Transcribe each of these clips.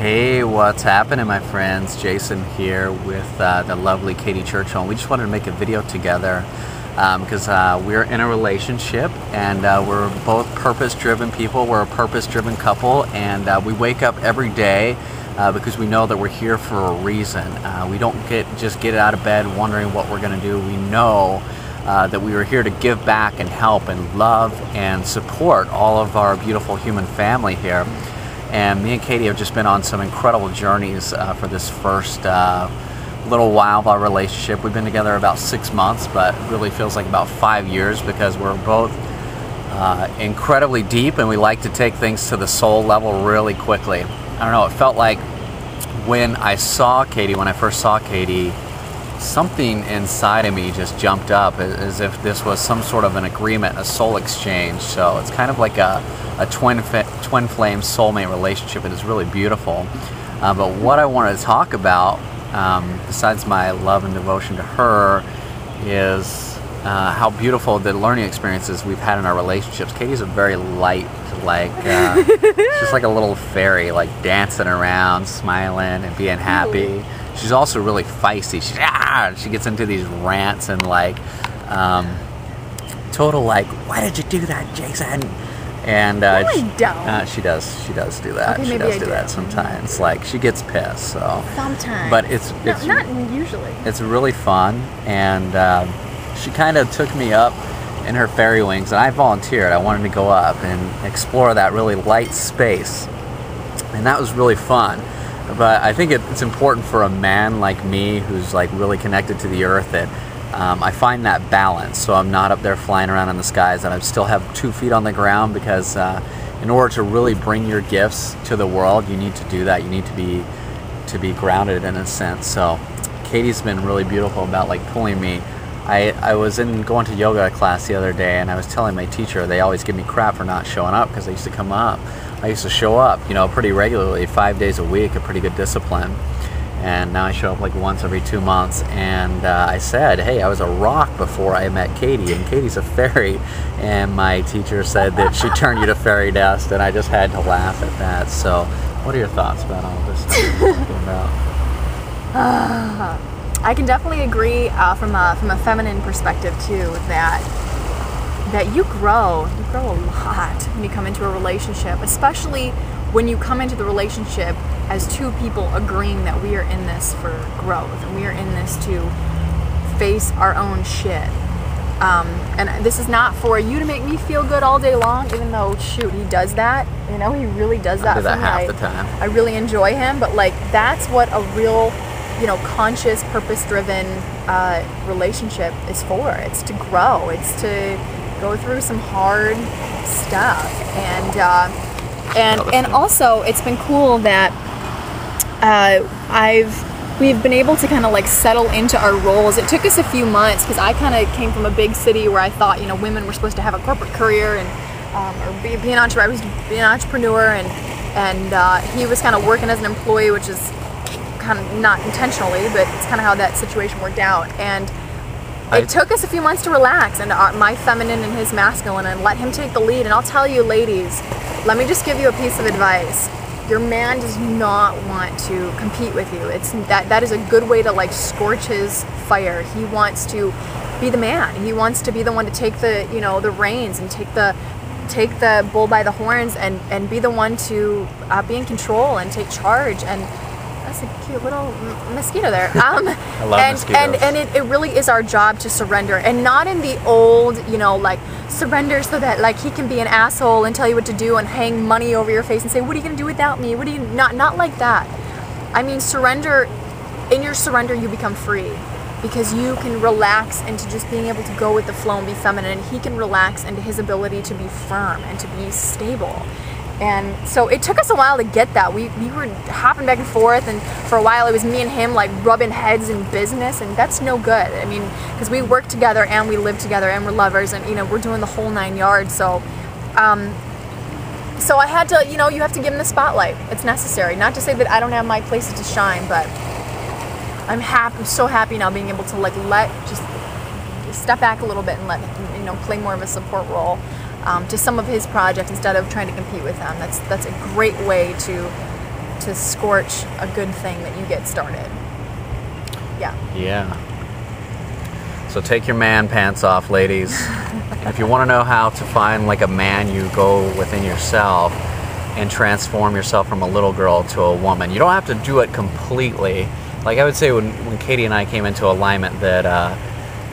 Hey, what's happening, my friends? Jason here with the lovely Katie Churchill, and we just wanted to make a video together because we're in a relationship, and we're both purpose-driven people. We're a purpose-driven couple, and we wake up every day because we know that we're here for a reason. We don't just get out of bed wondering what we're going to do. We know that we are here to give back and help and love and support all of our beautiful human family here. And me and Katie have just been on some incredible journeys for this first little while of our relationship. We've been together about 6 months, but it really feels like about 5 years because we're both incredibly deep, and we like to take things to the soul level really quickly. I don't know, it felt like when I first saw Katie, something inside of me just jumped up as if this was some sort of an agreement, a soul exchange. So it's kind of like a twin flame soulmate relationship. It is really beautiful. But what I wanted to talk about, besides my love and devotion to her, is how beautiful the learning experiences we've had in our relationships. Katie's a very light, she's just like a little fairy, like dancing around, smiling and being happy. She's also really feisty. She gets into these rants and total why did you do that, Jason? And no, I don't. She does do that. Okay, she does do that do. sometimes. Like, she gets pissed. So sometimes. But it's not usually. It's really fun, and she kind of took me up in her fairy wings, and I volunteered. I wanted to go up and explore that really light space, and that was really fun. But I think it's important for a man like me who's really connected to the earth that I find that balance, so I'm not up there flying around in the skies, and I still have 2 feet on the ground, because in order to really bring your gifts to the world, you need to do that. You need to be grounded in a sense. So Katie's been really beautiful about pulling me. I was going to yoga class the other day, and I was telling my teacher they always give me crap for not showing up because I used to come up. I used to show up, pretty regularly, 5 days a week, a pretty good discipline. And now I show up once every 2 months. And I said, hey, I was a rock before I met Katie, and Katie's a fairy. And my teacher said that she turned you to fairy dust, and I just had to laugh at that. So what are your thoughts about all this stuff we're talking about? I can definitely agree from a feminine perspective too, that you grow a lot when you come into a relationship, especially when you come into the relationship as 2 people agreeing that we are in this for growth, and we are in this to face our own shit. And this is not for you to make me feel good all day long, even though, shoot, he does that. He really does that for me. Half the time. I really enjoy him, but that's what a real, conscious, purpose-driven relationship is for. It's to grow. It's to go through some hard stuff, and also it's been cool that we've been able to kind of settle into our roles. It took us a few months because I kind of came from a big city where I thought women were supposed to have a corporate career and or be an entrepreneur. I was being an entrepreneur, and he was kind of working as an employee, which is kind of not intentionally, but it's kind of how that situation worked out. And it took us a few months to relax, and my feminine and his masculine, and let him take the lead. And I'll tell you, ladies, let me just give you a piece of advice. Your man does not want to compete with you. That is a good way to scorch his fire. He wants to be the man. He wants to be the one to take the the reins and take the bull by the horns, and be the one to be in control and take charge. And that's a cute little mosquito there. I love mosquitoes. And it really is our job to surrender, and not in the old, surrender so that he can be an asshole and tell you what to do and hang money over your face and say, what are you gonna do without me? What are you not like that. I mean, surrender. In your surrender, you become free, because you can relax into just being able to go with the flow and be feminine, and he can relax into his ability to be firm and to be stable. And so it took us a while to get that. We were hopping back and forth, and for a while it was me and him rubbing heads in business, and that's no good. I mean, because we work together and we live together and we're lovers, and we're doing the whole 9 yards. So so I had to, you have to give him the spotlight. It's necessary. Not to say that I don't have my places to shine, but I'm so happy now being able to just step back a little bit and let him, play more of a support role to some of his projects instead of trying to compete with them. That's a great way to to scorch a good thing that you get started. Yeah. Yeah. So take your man pants off, ladies. And if you want to know how to find like a man, you go within yourself and transform yourself from a little girl to a woman. You don't have to do it completely. Like I would say when Katie and I came into alignment that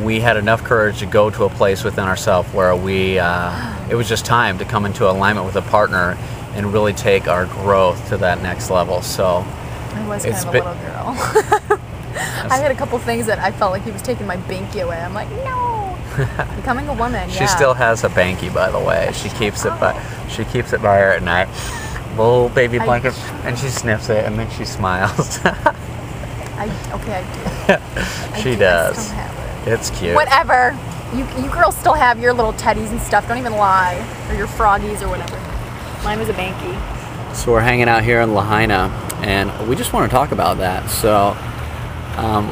we had enough courage to go to a place within ourselves where it was just time to come into alignment with a partner and really take our growth to that next level. So I was kind of a little girl. I had a couple things that I felt like he was taking my binky away. I'm like, no. Becoming a woman. She still has a banky, by the way. She keeps it by her at night. Little baby blanket, and she sniffs it, and then she smiles. I do. She does. I still have it. It's cute. Whatever. You girls still have your little teddies and stuff. Don't even lie. Or your froggies or whatever. Mine was a banky. So we're hanging out here in Lahaina, and we just want to talk about that. So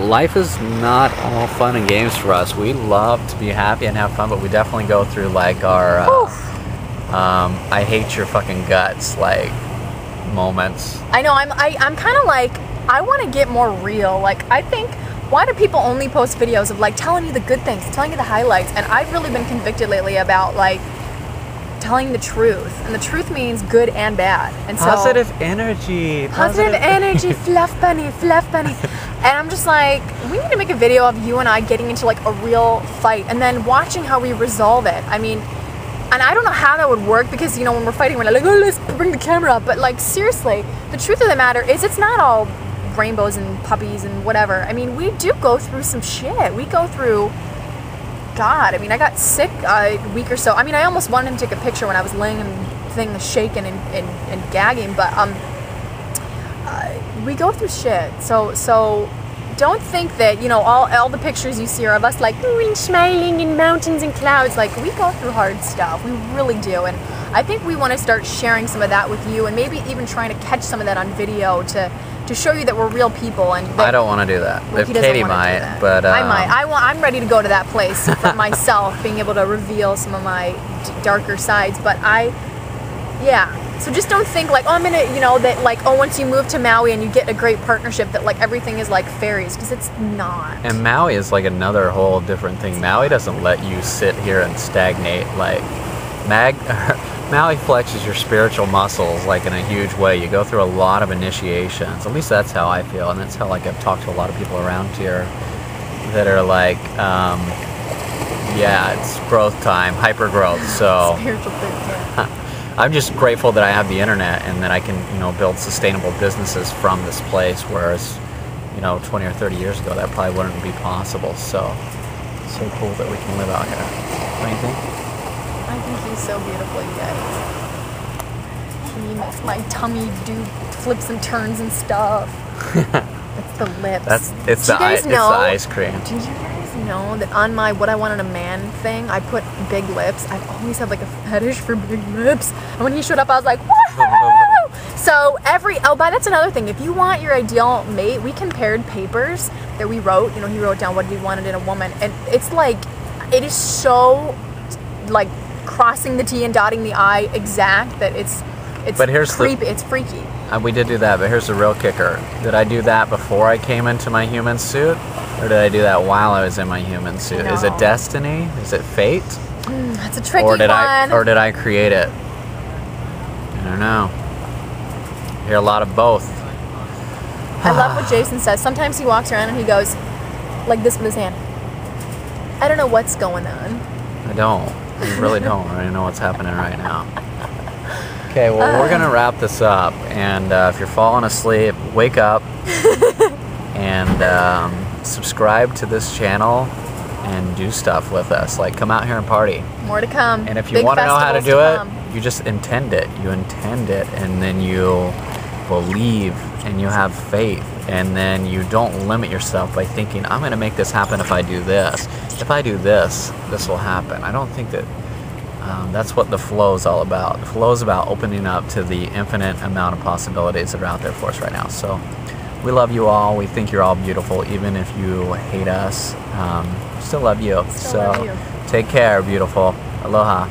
life is not all fun and games for us. We love to be happy and have fun, but we definitely go through like our I hate your fucking guts like moments. I know. I'm kind of like, I want to get more real. Like, I think, why do people only post videos of like telling you the good things, telling you the highlights? And I've really been convicted lately about like telling the truth, and the truth means good and bad. And so positive energy, fluff bunny. And I'm just like, we need to make a video of you and I getting into like a real fight and then watching how we resolve it. I mean, and I don't know how that would work, because you know, when we're fighting, we're like, oh, let's bring the camera up. But like, seriously, the truth of the matter is, it's not all rainbows and puppies and whatever. I mean, we do go through some shit. We go through, God, I mean, I got sick a week or so. I mean, I almost wanted to take a picture when I was laying and thing shaking and gagging, but we go through shit. So don't think that, you know, all the pictures you see are of us like and smiling in mountains and clouds. Like, we go through hard stuff. We really do. And I think we want to start sharing some of that with you, and maybe even trying to catch some of that on video to show you that we're real people. And I don't want to do that. If Katie might, but I might. I'm ready to go to that place for myself, being able to reveal some of my darker sides. But so just don't think like, oh, I'm gonna, you know, that like, oh, once you move to Maui and you get a great partnership, that like everything is like fairies, because it's not. And Maui is like another whole different thing. Maui doesn't let you sit here and stagnate. Like Maui flexes your spiritual muscles like in a huge way. You go through a lot of initiations. At least that's how I feel, and that's how like I've talked to a lot of people around here that are like, yeah, it's growth time, hyper growth. So spiritual thing, yeah. I'm just grateful that I have the internet and that I can, you know, build sustainable businesses from this place, whereas, you know, 20 or 30 years ago that probably wouldn't be possible. So it's so cool that we can live out here. What do you think? I think he's so beautiful, you guys. He makes my tummy do flips and turns and stuff. It's the lips. It's the ice cream. Do you guys know that on my what I want in a man thing, I put big lips? I've always had like a fetish for big lips. And when he showed up, I was like, woohoo! So that's another thing. If you want your ideal mate, we compared papers that we wrote. You know, he wrote down what he wanted in a woman, and it's like, it is so like crossing the T and dotting the I exact that it's creepy. It's freaky. We did do that, but here's the real kicker. Did I do that before I came into my human suit? Or did I do that while I was in my human suit? No. Is it destiny? Is it fate? That's a tricky one. Or did I create it? I don't know. I hear a lot of both. I love what Jayson says. Sometimes he walks around and he goes like this with his hand. I don't know what's going on. I don't. I really don't. I don't know what's happening right now. Okay, well, we're going to wrap this up, and if you're falling asleep, wake up and subscribe to this channel and do stuff with us. Like, come out here and party. More to come. And if you want to know how to do it, you just intend it. You intend it, and then you believe, and you have faith, and then you don't limit yourself by thinking, I'm going to make this happen if I do this. If I do this, this will happen. I don't think that that's what the flow is all about. The flow is about opening up to the infinite amount of possibilities that are out there for us right now. So we love you all. We think you're all beautiful, even if you hate us. Still love you. Still love you. Take care, beautiful. Aloha.